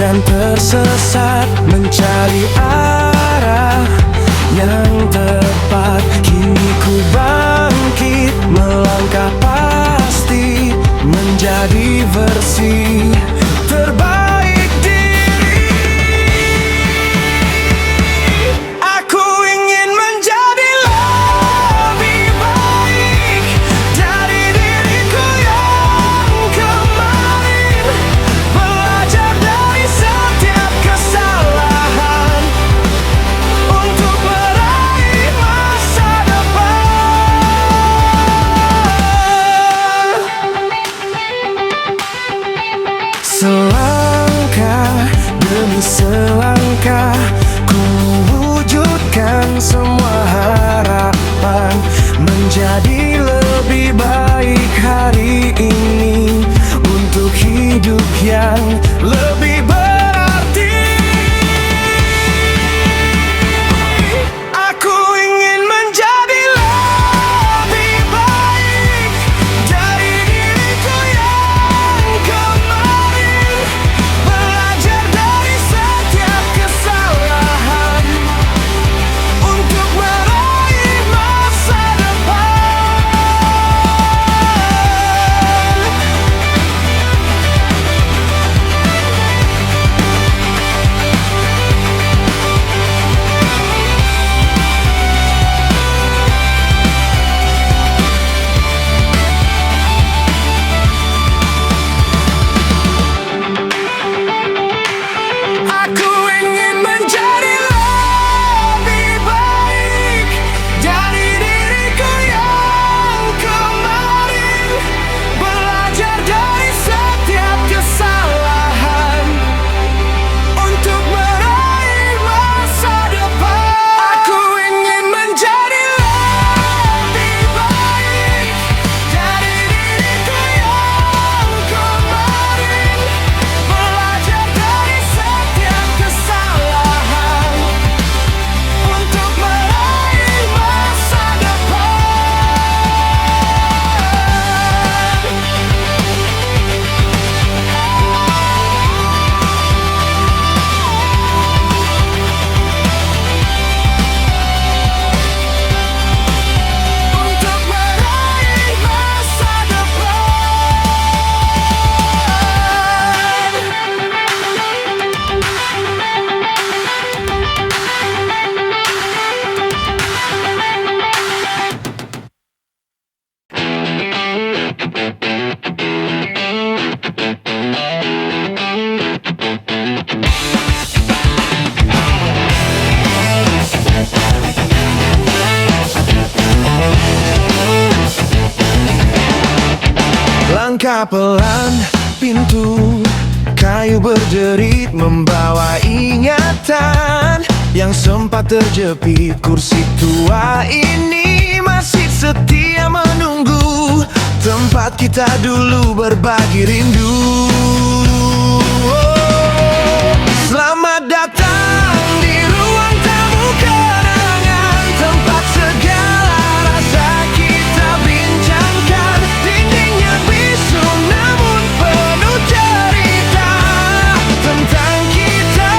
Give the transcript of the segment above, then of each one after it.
dan tersesat mencari arah yang tepat. Kini ku bangkit melangkah pasti menjadi versi terbaik diri. Aku ingin menjadi lebih baik dari diriku yang kemarin, belajar dari setiap kesalahan untuk meraih masa depan. Selangkah demi selangkah ku wujudkan semua harapan menjadi lebih baik hari ini untuk hidup yang lebih berarti. Aku ingin menjadi lebih baik dari diriku yang kemarin, belajar dari setiap kesalahan untuk meraih masa depan. Aku ingin menjadi lebih baik dari diriku yang kemarin, belajar dari setiap kesalahan untuk meraih masa depan. Aku ingin menjadi lebih baik dari diriku yang kemarin, belajar dari setiap kesalahan untuk meraih masa depan. Untuk meraih masa Langkah pelan, pintu kayu berderit membawa ingatan yang sempat terjepit. Kursi tua ini masih setia menunggu tempat kita dulu berbagi rindu. Selamat datang di ruang tamu kenangan, tempat segala rasa kita bincangkan. Dindingnya bisu namun penuh cerita tentang kita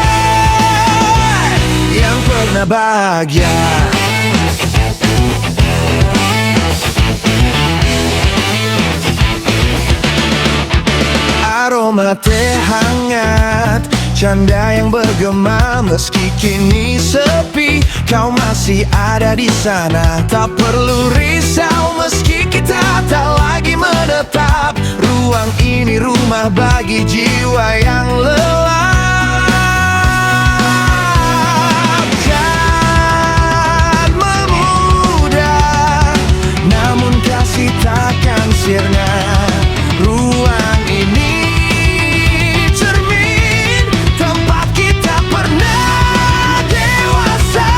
yang pernah bahagia. Aroma teh hangat, canda yang bergema meski kini sepi. Kau masih ada di sana, tak perlu risau meski kita tak lagi menetap. Ruang ini rumah bagi jiwa yang lelap. Dan memudah, namun kasih takkan sirna. Ruang ini cermin tempat kita pernah dewasa.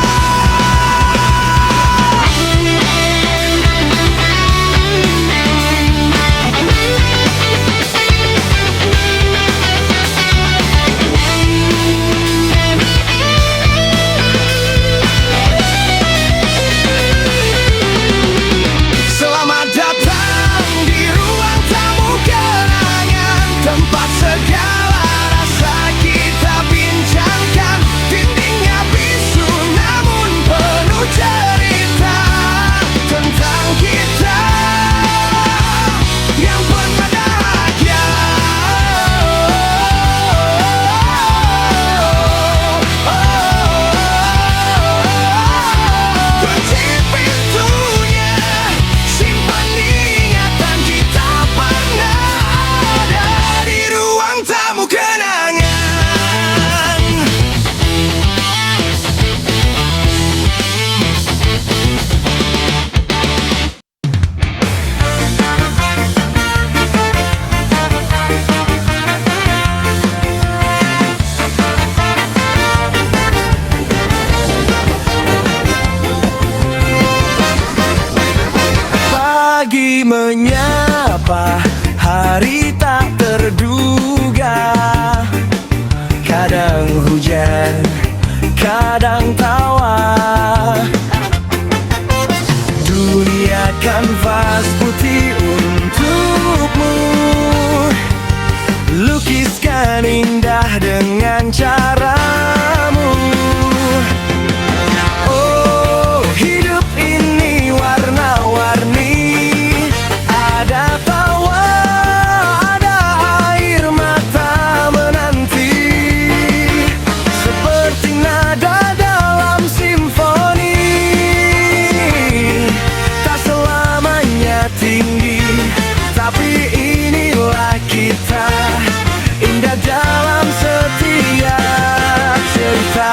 Selamat datang di ruang menyapa hari tak terduga. Kadang hujan, kadang tawa. Dunia kanvas putih untukmu, lukiskan indah dengan caramu. Oh, hidup ini warna-warni. Ada tawa, ada air mata menanti, seperti nada dalam simfoni. Tak selamanya tinggi, tapi inilah kita, indah dalam setiap cerita.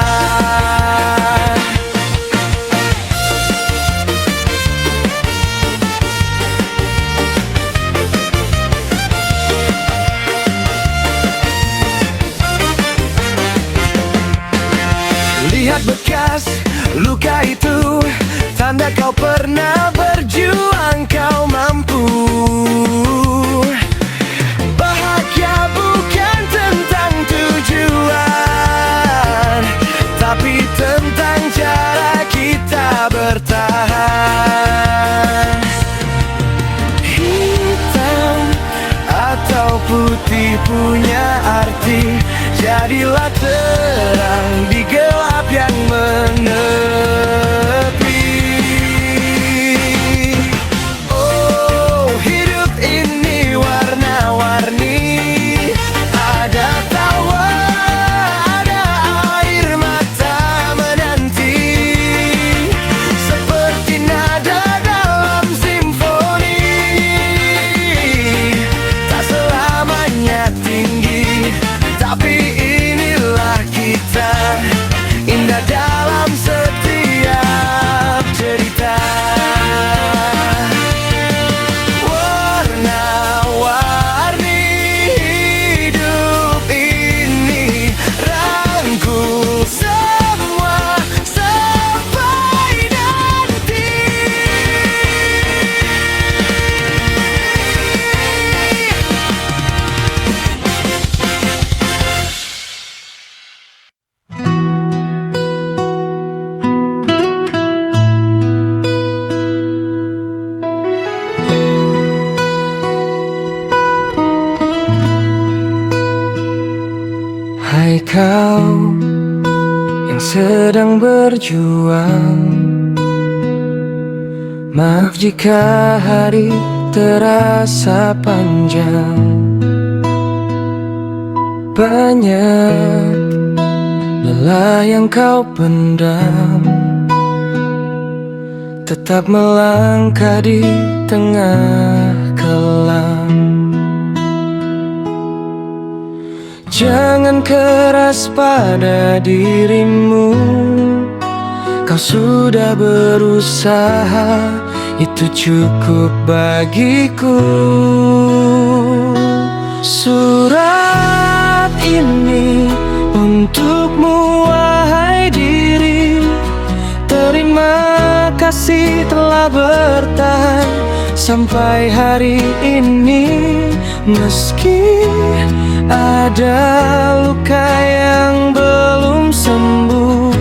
Lihat bekas luka itu, tanda kau pernah berjuang, kau mampu. Bahagia bukan tentang tujuan, tapi tentang cara kita bertahan. Hitam atau putih punya arti, jadilah terang di gelap yang menepi. Oh, hidup ini warna-warni. Ada tawa, ada air mata menanti, seperti nada dalam simfoni. Tak selamanya tinggi, tapi inilah kita, indah dalam setiap cerita. Warna-warni hidup ini, rangkul semua sampai nanti. Hai kau yang sedang berjuang, maaf jika hari terasa panjang. Banyak lelah yang kau pendam, tetap melangkah di tengah kelam. Jangan keras pada dirimu, kau sudah berusaha, itu cukup bagiku. Surat ini untukmu wahai diri, terima kasih telah bertahan sampai hari ini. Meski ada luka yang belum sembuh,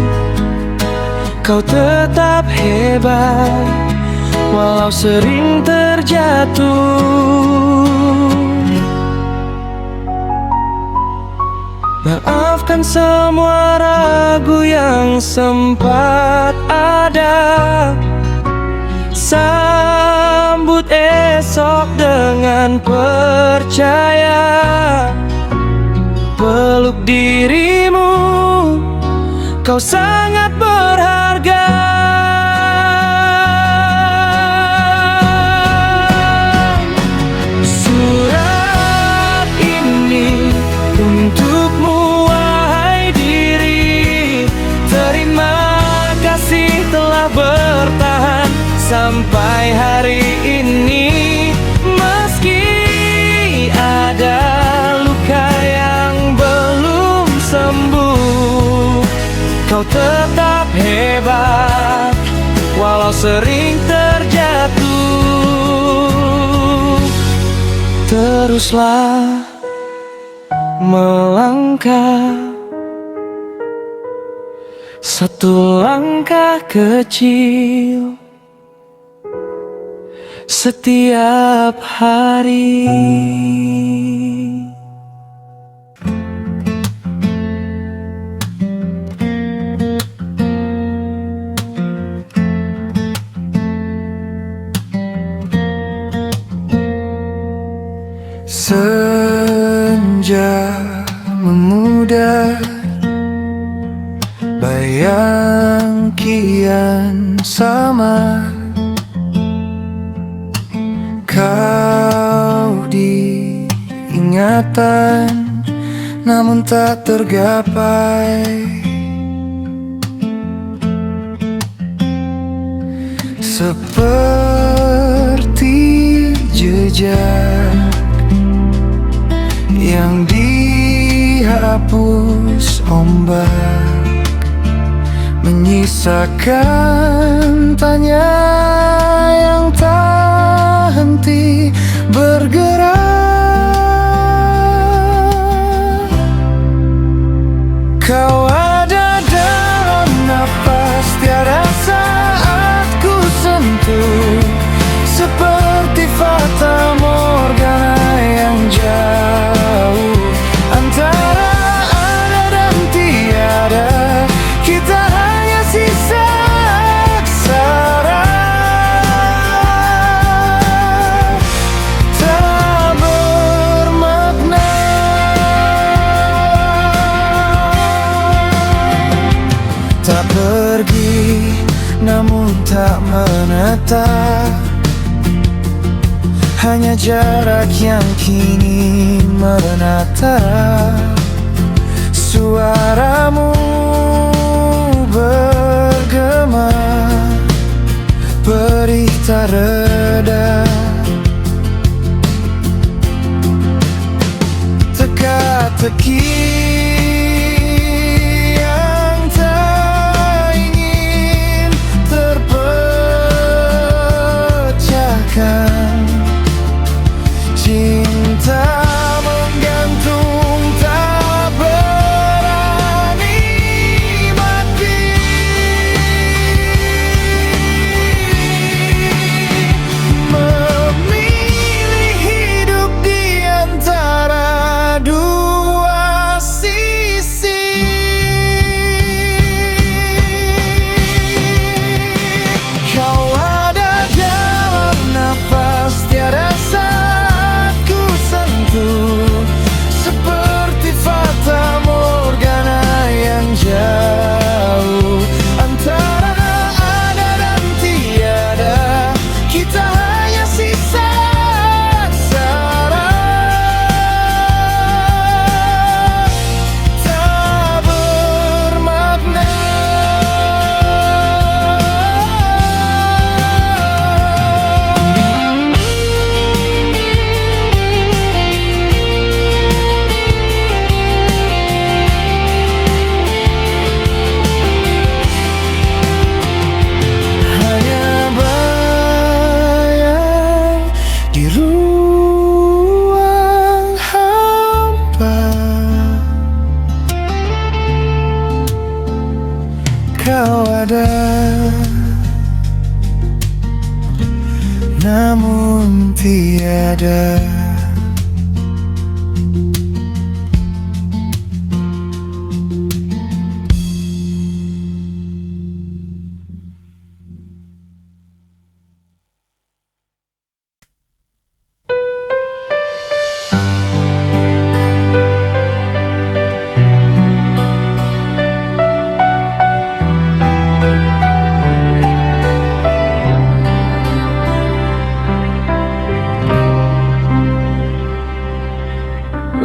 kau tetap hebat walau sering terjatuh. Maafkan semua ragu yang sempat ada, sambut esok dengan percaya. Peluk dirimu, kau sangat berharga. Surat ini untukmu wahai diri, terima kasih telah bertahan sampai hari ini. Meski ada luka yang belum sembuh, kau tetap hebat walau sering terjatuh. teruslah melangkah, satu langkah kecil setiap hari. Senja memudar, bayang kian samar. Kau diingatan, namun tak tergapai. Seperti jejak yang dihapus ombak, menyisakan tanya yang tak henti bergerak. Kau ada dalam napas, tiada saat ku sentuh, seperti fata morgana yang jauh antara ada dan tiada. Kita hanya sisa aksara, tak bermakna. Tak pergi, namun tak menetap, hanya jarak yang kini menatap. Suaramu bergema, perih tak reda, teka-teki yang tak ingin terpecahkan. Cinta menggantung, tak berani mati. Memilih hidup di antara dua sisi. Kau ada dalam nafas, tiada saat ku sentuh, seperti fata morgana yang jauh antara ada dan tiada. Kita hanya sisa aksara, tak bermakna. Hanya bayang di ruang hampa. Kau ada, namun tiada.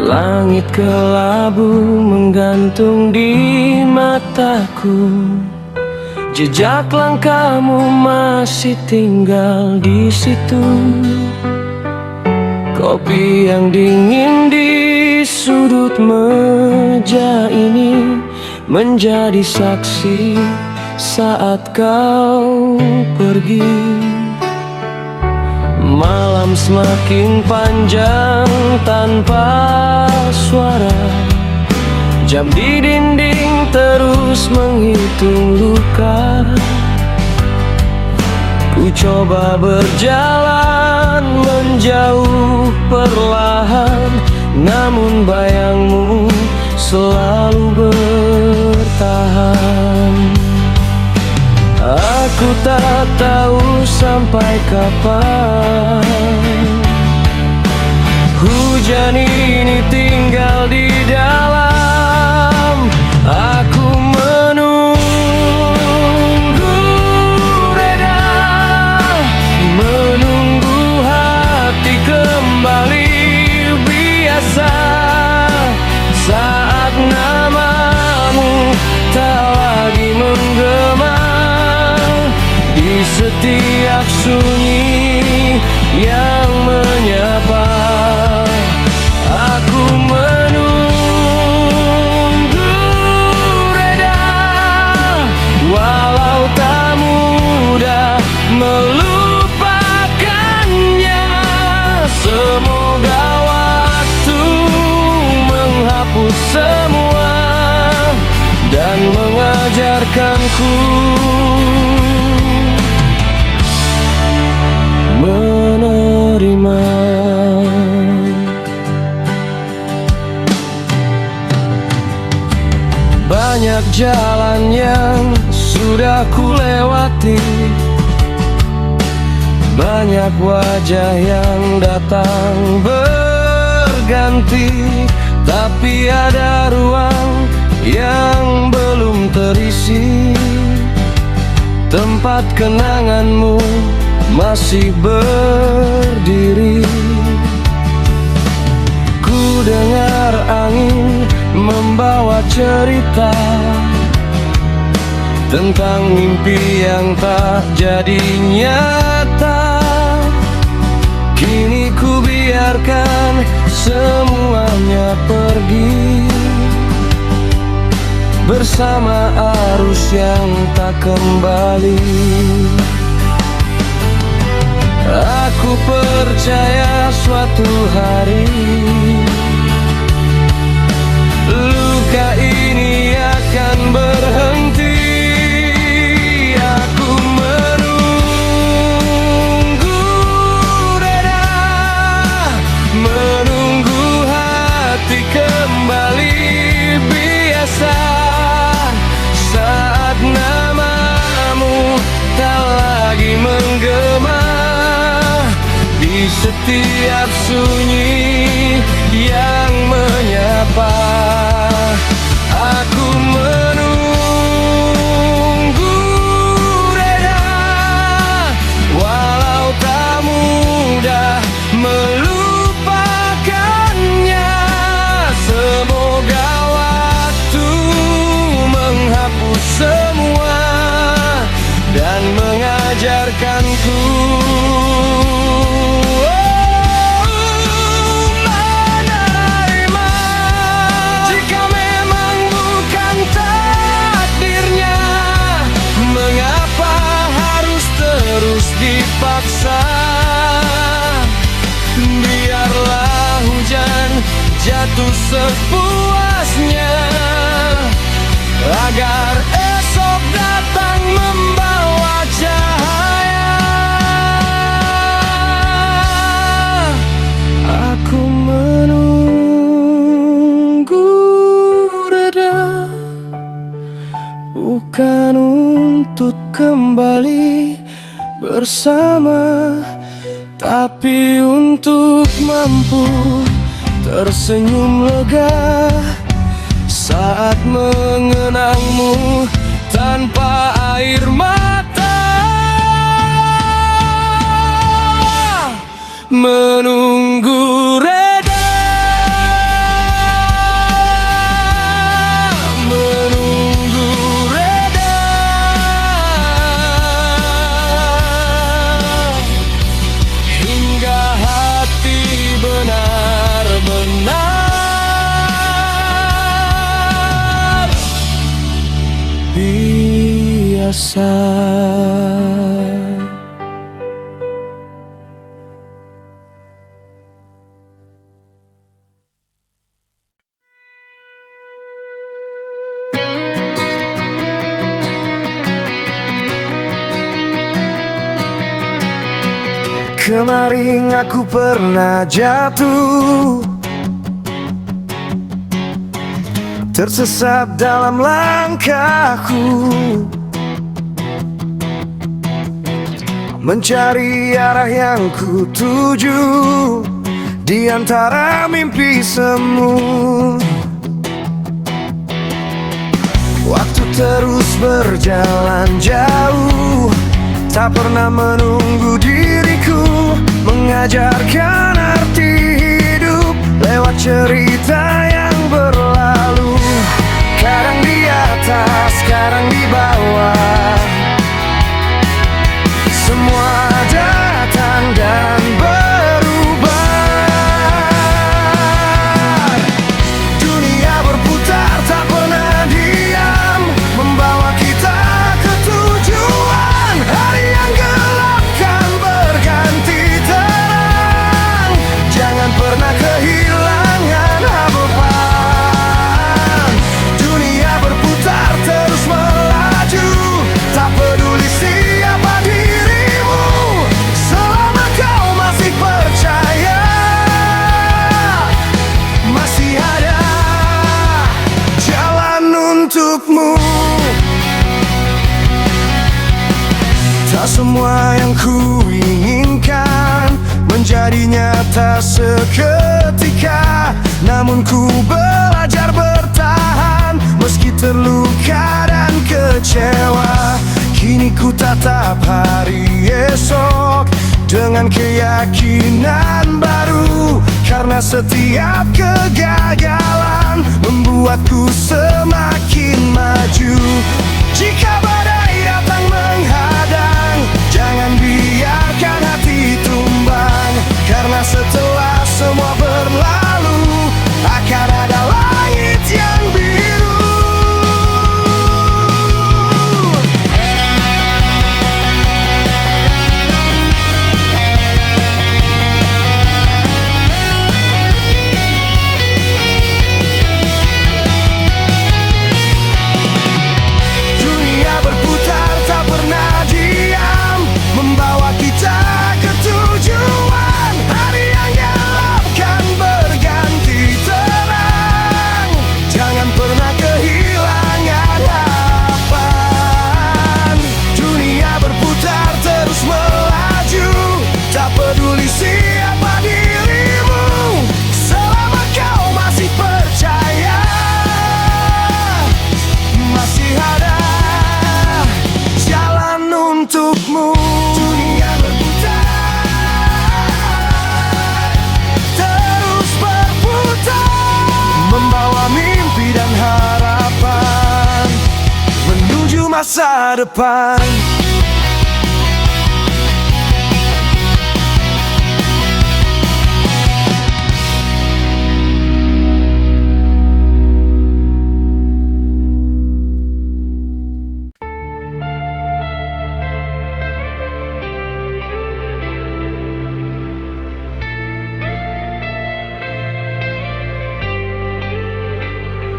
Langit kelabu menggantung di mataku, jejak langkahmu masih tinggal di situ. Kopi yang dingin di sudut meja ini menjadi saksi saat kau pergi. Malam semakin panjang tanpa suara. Jam di dinding terus menghitung luka. Ku coba berjalan menjauh perlahan, namun bayangmu selalu bertahan. Aku tak tahu sampai kapan hujan ini tinggal di dalam. Aku menunggu reda, menunggu hati kembali biasa. Saat namamu tak lagi menggema di setiap sunyi yang menyapa. Aku menunggu reda, walau tak mudah melupakannya. Semoga waktu menghapus semua dan mengajarkanku menerima. Banyak jalan yang sudah ku lewati, banyak wajah yang datang berganti, tapi ada ruang yang belum terisi. Tempat kenanganmu masih berdiri. Ku dengar angin membawa cerita tentang mimpi yang tak jadi nyata. Kini ku biarkan semuanya pergi bersama arus yang tak kembali. Aku percaya suatu hari luka ini akan berhenti. Aku menunggu reda, menunggu hati kembali biasa. Saat namamu tak lagi menggema di setiap sunyi yang menyapa. Aku menunggu reda, walau tak mudah melupakannya. Semoga waktu menghapus semua dan mengajarkanku menerima. Jika memang bukan takdirnya, mengapa harus terus dipaksa? Biarlah hujan jatuh sepuasnya, agar esok datang membawa cahaya. Aku menunggu reda, bukan untuk kembali bersama, tapi untuk mampu tersenyum lega saat mengenangmu tanpa air mata. Menunggu reda, menunggu reda, hingga hati benar-benar biasa. Kemarin aku pernah jatuh, tersesat dalam langkahku, mencari arah yang ku tuju di antara mimpi semu. Waktu terus berjalan jauh, tak pernah menunggu diriku, mengajarkan arti hidup lewat cerita yang berlalu. Kadang di atas, kadang di bawah, semua datang dan berubah. Dunia berputar tak pernah diam, membawa kita ke tujuan. Hari yang gelap kan berganti terang, jangan pernah kehilangan harapan. Dunia berputar terus melaju, tak peduli siapa dirimu, selama kau masih percaya, masih ada jalan untukmu. Tak semua yang ku inginkan menjadi nyata seketika, namun ku belajar bertahan meski terluka dan kecewa. Kini ku tatap hari esok dengan keyakinan baru, karena setiap kegagalan membuatku semakin maju. Jika badai datang menghadang, jangan biarkan hati tumbang, karena setelah semua berlalu akan ada langit yang biru. Dunia berputar tak pernah diam, membawa kita ke tujuan. Hari yang gelap kan berganti terang, jangan pernah kehilangan harapan. Dunia berputar terus melaju, tak peduli siapa dirimu, selama kau masih percaya, masih ada jalan untukmu. Dunia berputar, terus berputar, membawa mimpi dan harapan menuju masa depan.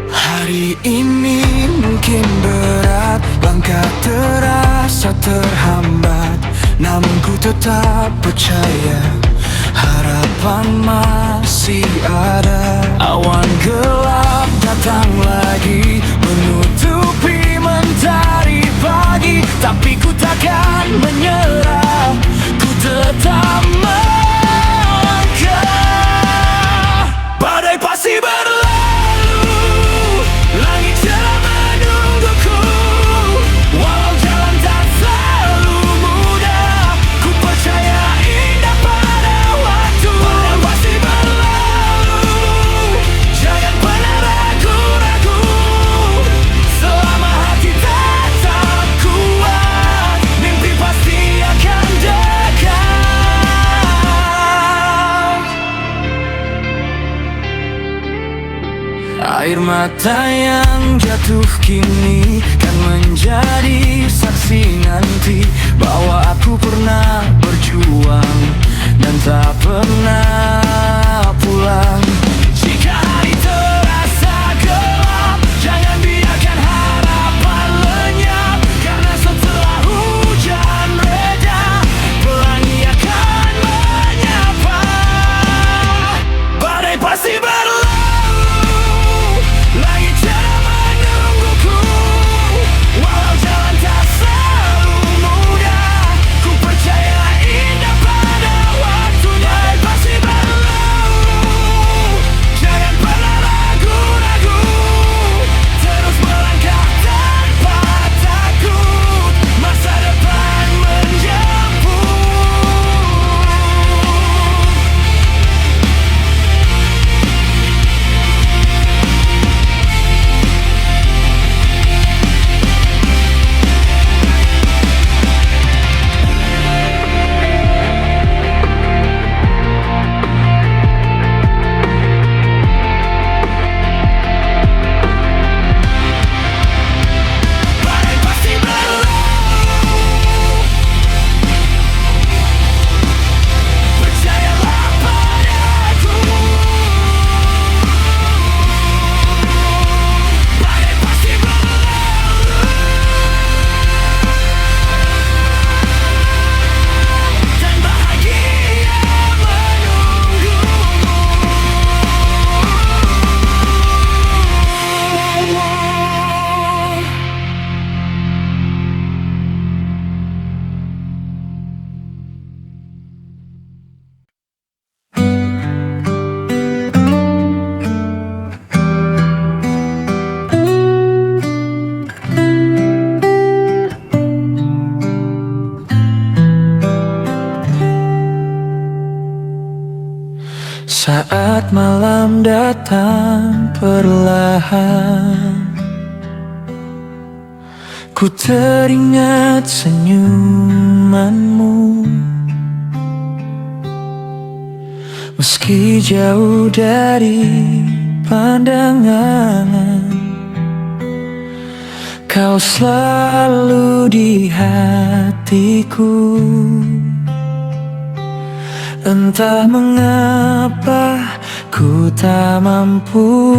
Hari ini mungkin berat, langkah terasa terhambat, namun ku tetap percaya harapan masih ada. Awan gelap datang lagi, menutupi mentari pagi, tapi ku takkan menyerah, ku tetap melangkah. Badai pasti berlalu, langit cerah menungguku, walau jalan tak selalu mudah, ku percaya indah pada waktu. Badai pasti berlalu, jangan pernah ragu-ragu, selama hati tetap kuat, mimpi pasti akan dekat. Air mata yang jatuh kini kan menjadi saksi nanti bahwa aku pernah berjuang dan tak pernah pulang. Jika hari terasa gelap, jangan biarkan harapan lenyap, karena setelah hujan reda, pelangi akan Saat malam datang perlahan, ku teringat senyumanmu. Meski jauh dari pandangan, kau selalu di hatiku. Entah mengapa ku tak mampu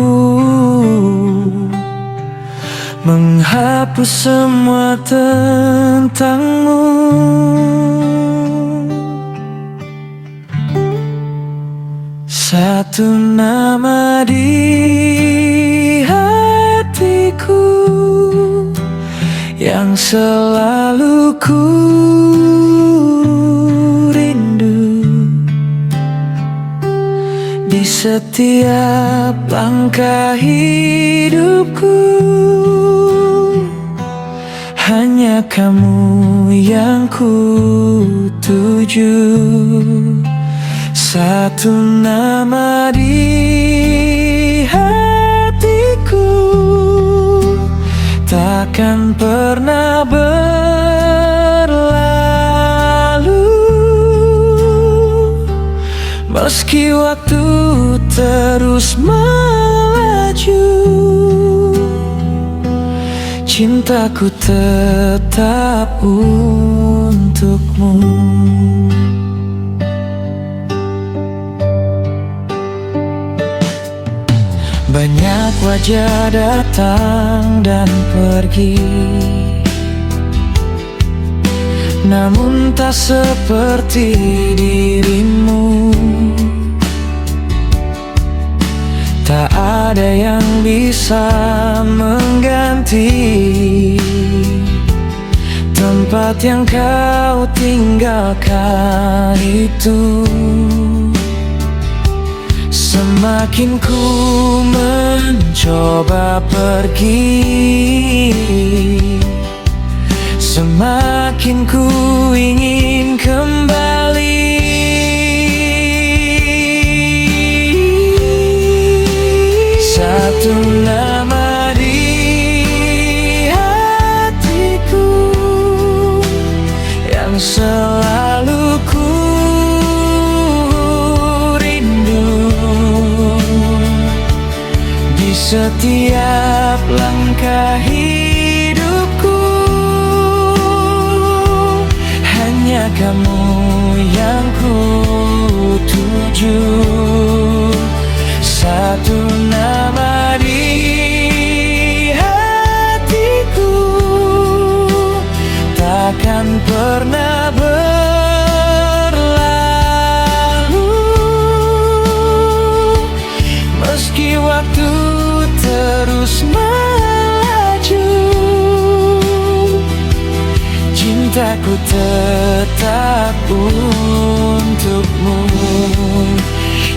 menghapus semua tentangmu. Satu nama di hatiku yang selalu ku di setiap langkah hidupku. Hanya kamu yang ku tuju. Satu nama di hatiku takkan pernah berlalu. Meski waktu terus melaju, cintaku tetap untukmu. Banyak wajah datang dan pergi, namun tak seperti dirimu. Tak ada yang bisa mengganti tempat yang kau tinggalkan itu. Semakin ku mencoba pergi, semakin ku ingin kembali. Satu nama di hatiku yang selalu ku setiap langkah hidupku. Hanya kamu yang ku tuju. Satu nama di hatiku takkan pernah berlalu. Meski waktu terus melaju, cintaku tetap untukmu.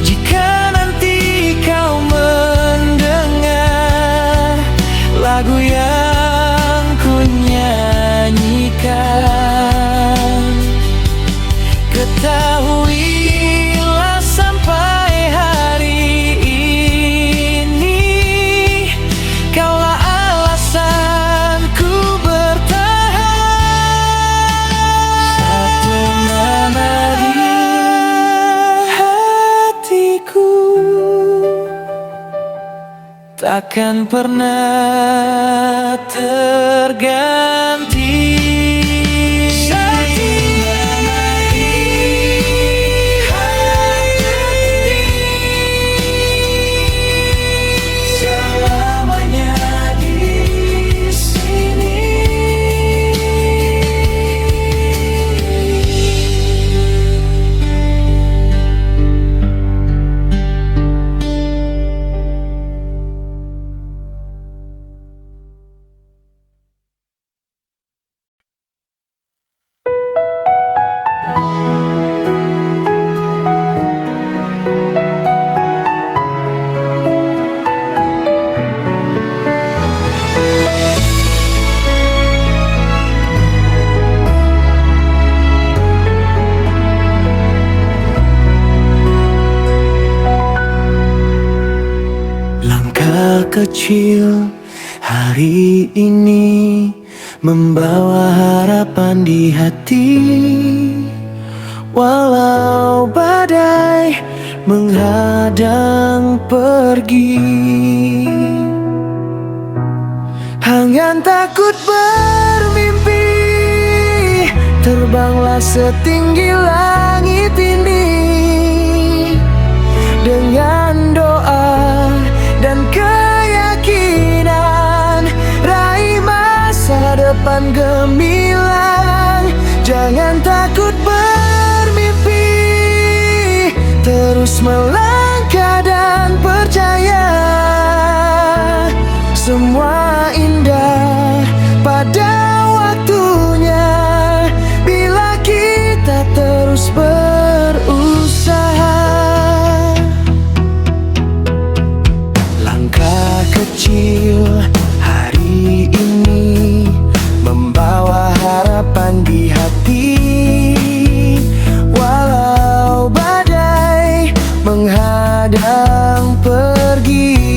Jika nanti kau mendengar lagu yang ku nyanyikan, ketahuilah sampai hari takkan pernah terganti. kecil hari ini membawa harapan di hati. Walau badai menghadang pergi, jangan takut bermimpi, terbanglah setinggi langit ini. Dengan doa dan keyakinan, raih masa depan gemilang. Jangan takut bermimpi, terus melangkah dan percaya. Semua indah pada waktunya, bila kita terus berusaha. Langkah kecil hari ini membawa harapan di hati. Walau badai menghadang pergi,